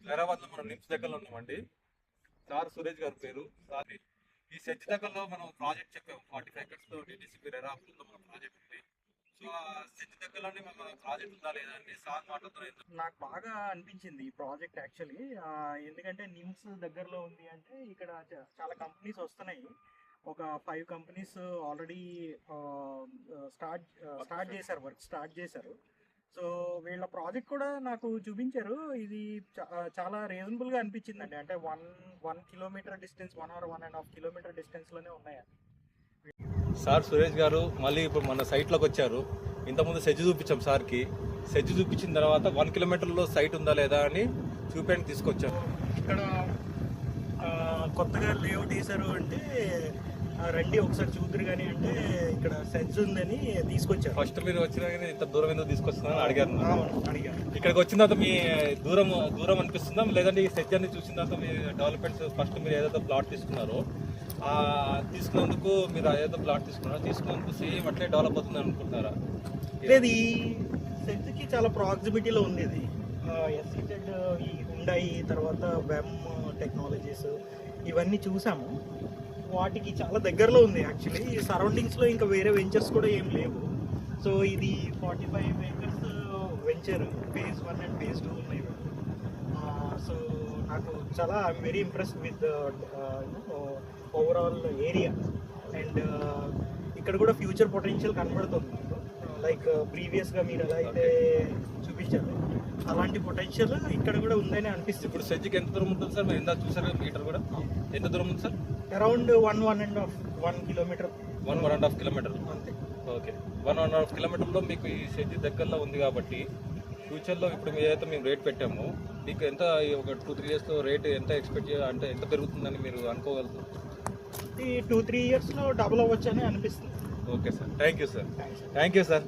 హైదరాబాద్ లో మనం నిమ్స్ దగ్గరలో ఉన్నామండి. సార్ సురేష్ గారి పేరు. సార్ ఈ సెజ్ దగ్గరలో మనం ప్రాజెక్ట్ చెప్పాము. 45 acres తో DDCP రెరా లో మన ప్రాజెక్ట్ ఉంది. సో ఆ సెజ్ దగ్గరలోనే మన ప్రాజెక్ట్ ఉందా లేదా అని సార్ మాటతో నాకు బాగా అనిపించింది ఈ ప్రాజెక్ట్ యాక్చువల్లీ. ఎందుకంటే నిమ్స్ దగ్గరలో ఉంది అంటే ఇక్కడ చాలా కంపెనీస్ వస్తున్నాయి. ఒక 5 కంపెనీస్ ఆల్రెడీ స్టార్ట్ చేశారు, వర్క్ స్టార్ట్ చేశారు. సో వీళ్ళ ప్రాజెక్ట్ కూడా నాకు చూపించారు. ఇది చాలా రీజనబుల్గా అనిపించిందండి. అంటే one kilometre distance, 1 or 1.5 kilometer డిస్టెన్స్లోనే ఉన్నాయి. సార్ సురేష్ గారు మళ్ళీ ఇప్పుడు మన సైట్లోకి వచ్చారు. ఇంతకుముందు సెజ్ చూపించాం సార్కి. సెజ్ చూపించిన తర్వాత 1 kilometerలో సైట్ ఉందా లేదా అని చూపించడానికి తీసుకొచ్చాము. ఇక్కడ కొత్తగా లేఅవుట్ వేశారు అంటే రండి ఒకసారి చూద్దరు కానీ అంటే ఇక్కడ సెన్స్ ఉందని తీసుకొచ్చారు. ఫస్ట్ మీరు వచ్చినా కానీ ఇంత దూరం ఎందుకు తీసుకొస్తున్నారని అడిగారు. ఇక్కడికి వచ్చిన తర్వాత మీ దూరం అనిపిస్తుందా, లేదంటే ఈ సెజ్ అన్ని చూసిన తర్వాత మీ డెవలప్మెంట్స్ ఫస్ట్ మీరు ఏదైతే ప్లాట్ తీసుకున్నారో తీసుకున్నందుకు మీరు ఏదైతే ప్లాట్ తీసుకున్నందుకు సేమ్ అట్లే డెవలప్ అవుతుంది అనుకుంటున్నారా? లేదు, ఈ సెజ్కి చాలా ప్రాక్సిమిటీలో ఉంది. ఇది ఎస్సీటెడ్ ఈ హుండాయి తర్వాత వెమ్ టెక్నాలజీస్ ఇవన్నీ చూసాము. వాటికి చాలా దగ్గరలో ఉంది యాక్చువల్లీ. ఈ సరౌండింగ్స్లో ఇంకా వేరే వెంచర్స్ కూడా ఏం లేవు. సో ఇది 45 acres venture, phase 1 and phase 2 ఉన్నాయి. సో నాకు చాలా I'm very impressed with overall area. And ఇక్కడ కూడా ఫ్యూచర్ పొటెన్షియల్ కనబడుతుంది. లైక్ ప్రీవియస్గా మీరు ఎలా అయితే చూపించారు అలాంటి పొటెన్షియల్ ఇక్కడ కూడా ఉందని అనిపిస్తుంది. ఇప్పుడు సెజ్కి ఎంత దూరం ఉంటుంది సార్? మీరు ఎంత చూసారు మీటర్ కూడా ఎంత దూరం ఉంది సార్? Around 1.5 kilometer. 1.5 kilometer అంతే. ఓకే, 1.5 kilometerలో మీకు ఈ సెజ్ దగ్గరలో ఉంది కాబట్టి ఫ్యూచర్లో ఇప్పుడు ఏదైతే మేము రేట్ పెట్టామో మీకు ఎంత ఒక 2-3 yearsలో రేట్ ఎంత ఎక్స్పెక్ట్ అంటే ఎంత పెరుగుతుందని మీరు అనుకోగలుగుతారు? ఈ 2-3 yearsలో డబుల్ అవ్వచ్చు అని అనిపిస్తుంది. Okay sir, thank you sir. Thank you. Sir.